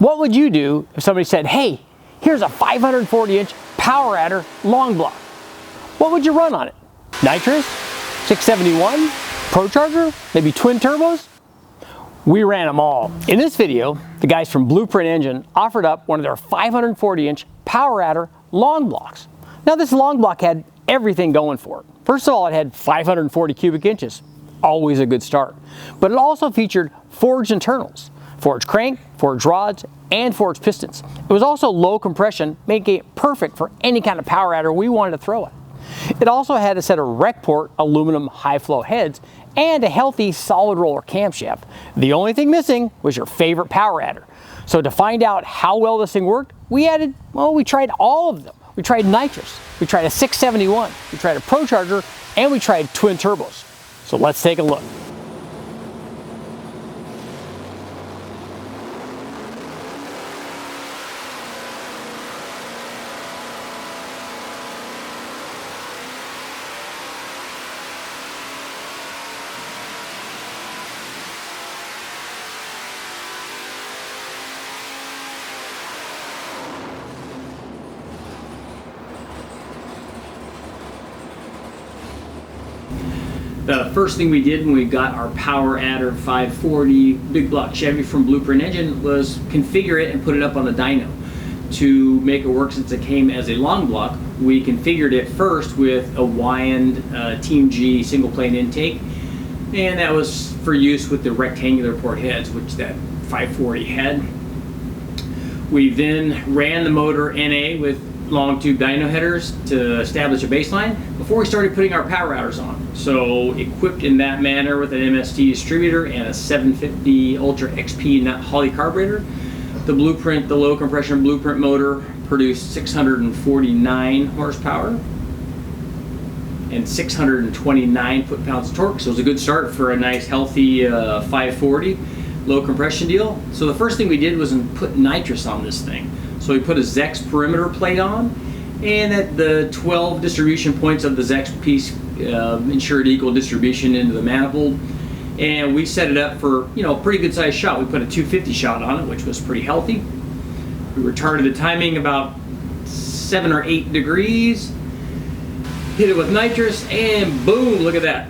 What would you do if somebody said, hey, here's a 540-inch Power Adder long block? What would you run on it? Nitrous? 671? Procharger? Maybe twin turbos? We ran them all. In this video, the guys from Blueprint Engine offered up one of their 540-inch Power Adder long blocks. Now this long block had everything going for it. First of all, it had 540 cubic inches, always a good start. But it also featured forged internals, forged crank, forged rods, and forged pistons. It was also low compression, making it perfect for any kind of Power Adder we wanted to throw it. It also had a set of Recport aluminum high flow heads and a healthy solid roller camshaft. The only thing missing was your favorite Power Adder. So to find out how well this thing worked, we tried all of them. We tried Nitrous, we tried a 671, we tried a Procharger, and we tried twin turbos. So let's take a look. The first thing we did when we got our Power Adder 540 big block Chevy from Blueprint Engine was configure it and put it up on the dyno. To make it work, since it came as a long block, we configured it first with a Wyand Team G single plane intake, and that was for use with the rectangular port heads, which that 540 had. We then ran the motor NA with long tube dyno headers to establish a baseline before we started putting our Power Adders on. So equipped in that manner with an MST distributor and a 750 Ultra XP nut Holley carburetor, the low compression Blueprint motor produced 649 horsepower and 629 foot-pounds of torque. So it was a good start for a nice healthy 540 low compression deal. So the first thing we did was put nitrous on this thing. So we put a Zex perimeter plate on, and at the 12 distribution points of the Zex piece ensured equal distribution into the manifold. And we set it up for, a pretty good sized shot. We put a 250 shot on it, which was pretty healthy. We retarded the timing about 7 or 8 degrees, hit it with nitrous, and boom, look at that.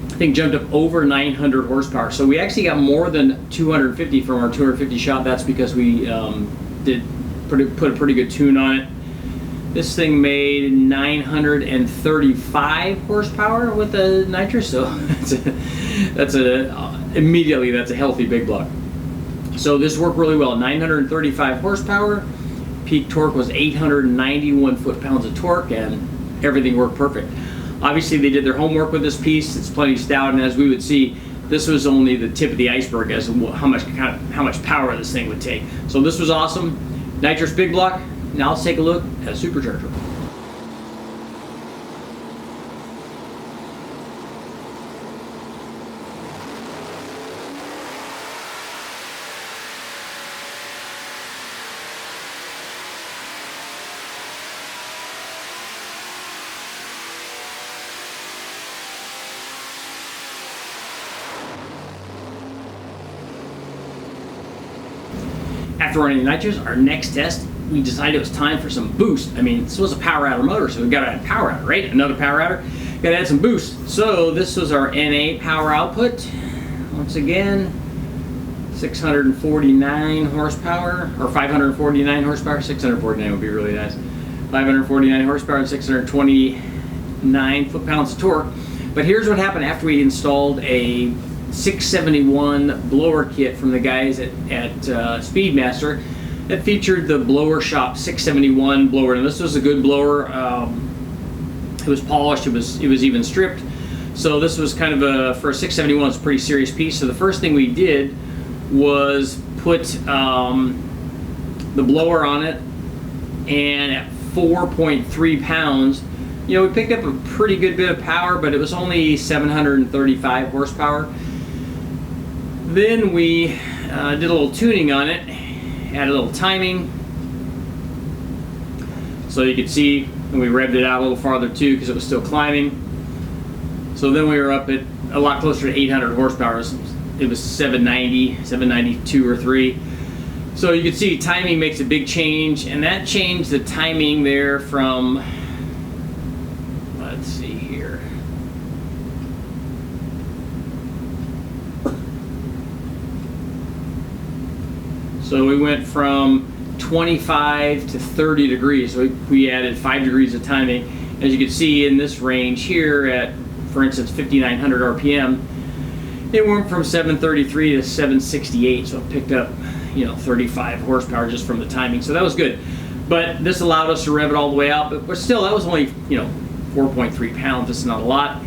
The thing jumped up over 900 horsepower. So we actually got more than 250 from our 250 shot. That's because we put a pretty good tune on it. This thing made 935 horsepower with the nitrous, so immediately that's a healthy big block. So this worked really well. 935 horsepower, peak torque was 891 foot-pounds of torque, and everything worked perfect. Obviously they did their homework with this piece. It's plenty stout, and as we would see, this was only the tip of the iceberg as to how much power this thing would take. So this was awesome. Nitrous big block. Now let's take a look at a Supercharger. After running the nitrous, our next test, we decided it was time for some boost. I mean, this was a Power Adder motor, so we got to add Power Adder, right? Another Power Adder, got to add some boost. So this was our NA power output. Once again, 649 horsepower, or 549 horsepower. 649 would be really nice. 549 horsepower and 629 foot-pounds of torque. But here's what happened after we installed a 671 blower kit from the guys at Speedmaster that featured the Blower Shop 671 blower. And this was a good blower. It was polished, it was even stripped. So this was kind of for a 671, it's a pretty serious piece. So the first thing we did was put the blower on it, and at 4.3 pounds, we picked up a pretty good bit of power, but it was only 735 horsepower. Then we did a little tuning on it, added a little timing. So you could see, and we revved it out a little farther too because it was still climbing. So then we were up at a lot closer to 800 horsepower. It was 790, 792 or 3. So you can see timing makes a big change, and that changed the timing there from, let's see here. So we went from 25 to 30 degrees. So we added 5 degrees of timing. As you can see in this range here at, for instance, 5,900 RPM, it went from 733 to 768. So it picked up, 35 horsepower just from the timing. So that was good. But this allowed us to rev it all the way out. But still, that was only, 4.3 pounds. This is not a lot.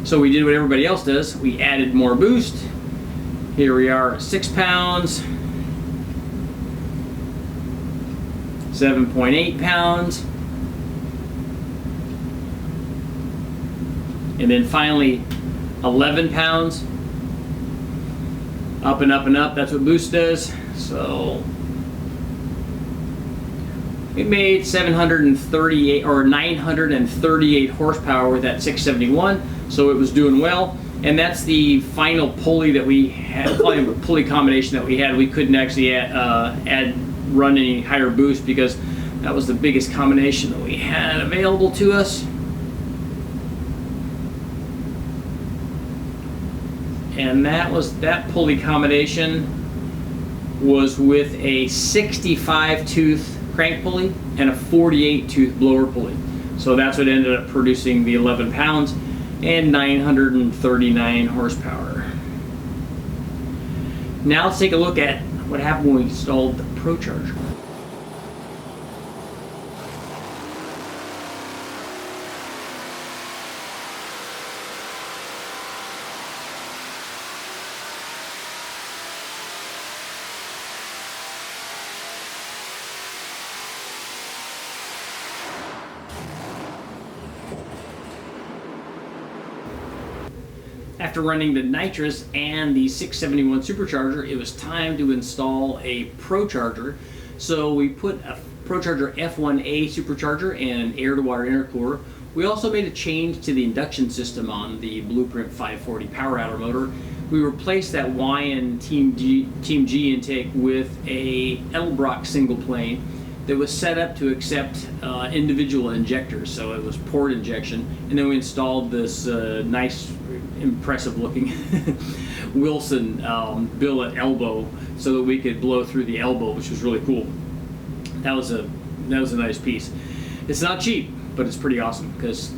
So we did what everybody else does. We added more boost. Here we are at 6 pounds. 7.8 pounds. And then finally 11 pounds. Up and up and up, that's what boost does. So we made 738 or 938 horsepower with that 671, so it was doing well. And that's the final pulley that we had, pulley combination that we had. We couldn't actually run any higher boost because that was the biggest combination that we had available to us. And that pulley combination was with a 65 tooth crank pulley and a 48 tooth blower pulley. So that's what ended up producing the 11 pounds and 939 horsepower. Now let's take a look at what happened when we installed the Procharger. After running the Nitrous and the 671 Supercharger, it was time to install a Procharger. So we put a Procharger F1A Supercharger and an air-to-water intercooler. We also made a change to the induction system on the Blueprint 540 Power Adder motor. We replaced that YN Team G intake with a Edelbrock single plane that was set up to accept individual injectors, so it was port injection. And then we installed this nice, impressive looking Wilson billet elbow so that we could blow through the elbow, which was really cool. That was a nice piece. It's not cheap, but it's pretty awesome because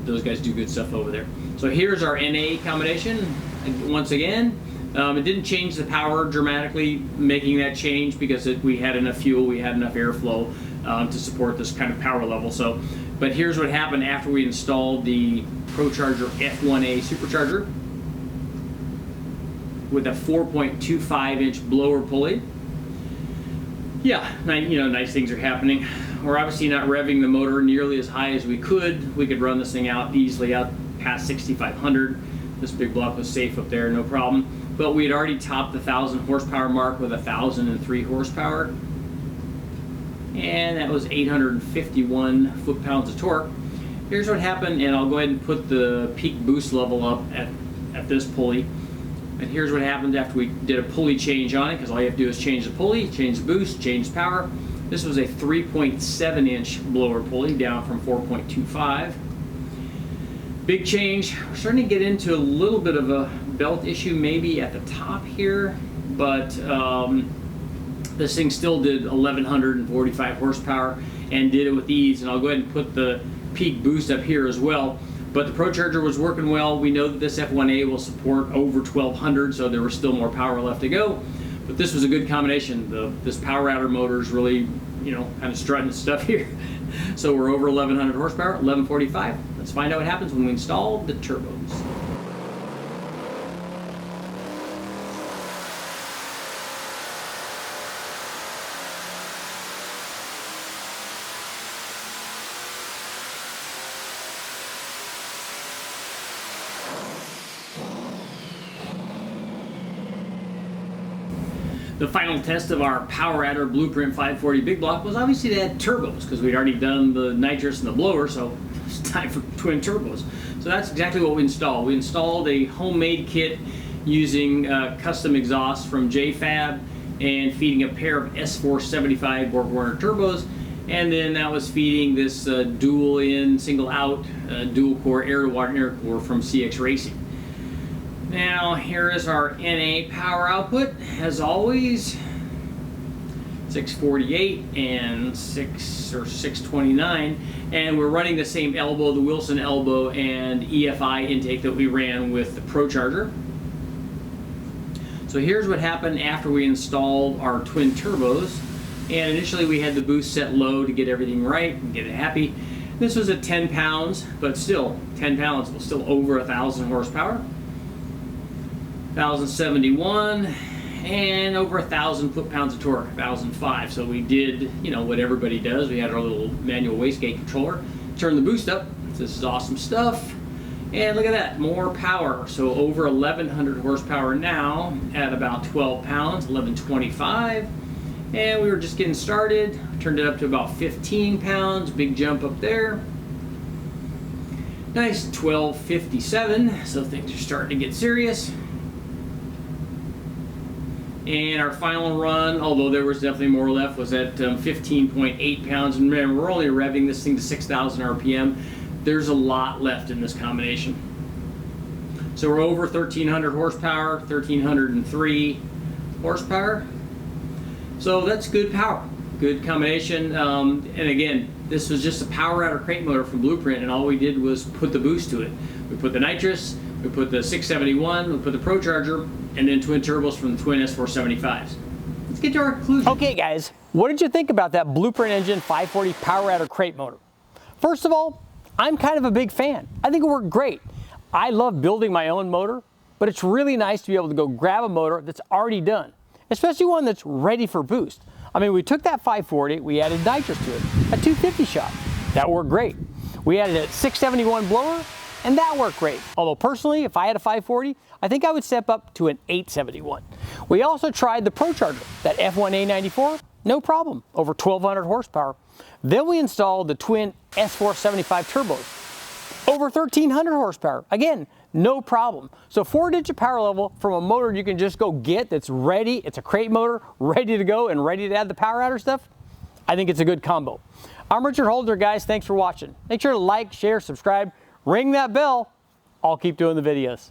those guys do good stuff over there. So here's our NA combination. Once again, it didn't change the power dramatically, making that change because we had enough fuel, we had enough airflow to support this kind of power level. So, but here's what happened after we installed the Procharger F1A Supercharger with a 4.25 inch blower pulley. Yeah, nice things are happening. We're obviously not revving the motor nearly as high as we could. We could run this thing out easily out past 6,500. This big block was safe up there, no problem. But we had already topped the 1,000 horsepower mark with 1,003 horsepower. And that was 851 foot-pounds of torque. Here's what happened, and I'll go ahead and put the peak boost level up at this pulley. And here's what happened after we did a pulley change on it, because all you have to do is change the pulley, change the boost, change the power. This was a 3.7 inch blower pulley down from 4.25. Big change. We're starting to get into a little bit of a belt issue maybe at the top here, but this thing still did 1,145 horsepower and did it with ease. And I'll go ahead and put the peak boost up here as well. But the Procharger was working well. We know that this F1A will support over 1,200, so there was still more power left to go. But this was a good combination. This Power Adder motor is really, kind of strutting stuff here. So we're over 1,100 horsepower, 1,145. Let's find out what happens when we install the turbos. The final test of our Power Adder Blueprint 540 big block was obviously to add turbos because we'd already done the nitrous and the blower, so it's time for twin turbos. So that's exactly what we installed. We installed a homemade kit using custom exhaust from JFab and feeding a pair of S475 BorgWarner turbos, and then that was feeding this dual in, single out, dual core air to water and air core from CX Racing. Now here is our NA power output, as always, 648 and 629, and we're running the same elbow, the Wilson elbow and EFI intake that we ran with the Procharger. So here's what happened after we installed our twin turbos, and initially we had the boost set low to get everything right and get it happy. This was at 10 pounds, but still 10 pounds was still over 1,000 horsepower, 1,071, and over 1,000 foot-pounds of torque, 1,005. So we did, you know, what everybody does. We had our little manual wastegate controller, turn the boost up. This is awesome stuff. And look at that, more power. So over 1,100 horsepower now at about 12 pounds, 1,125. And we were just getting started. Turned it up to about 15 pounds, big jump up there. Nice 1257, so things are starting to get serious. And our final run, although there was definitely more left, was at 15.8 pounds. And remember, we're only revving this thing to 6,000 RPM. There's a lot left in this combination. So we're over 1,300 horsepower, 1,303 horsepower. So that's good power, good combination. And again, this was just a Power Adder crate motor from Blueprint, and all we did was put the boost to it. We put the Nitrous, we put the 671, we put the Procharger, and then twin turbos from the twin S475s. Let's get to our conclusion. Okay guys, what did you think about that Blueprint engine 540 Power Adder crate motor? First of all, I'm kind of a big fan. I think it worked great. I love building my own motor, but it's really nice to be able to go grab a motor that's already done, especially one that's ready for boost. I mean, we took that 540, we added nitrous to it, a 250 shot. That worked great. We added a 671 blower, and that worked great. Although personally, if I had a 540, I think I would step up to an 871. We also tried the Procharger, that F1A-94, no problem, over 1,200 horsepower. Then we installed the twin S475 turbos, over 1,300 horsepower. Again, no problem. So 4-digit power level from a motor you can just go get that's ready. It's a crate motor, ready to go and ready to add the Power Adder stuff. I think it's a good combo. I'm Richard Holder, guys. Thanks for watching. Make sure to like, share, subscribe, ring that bell. I'll keep doing the videos.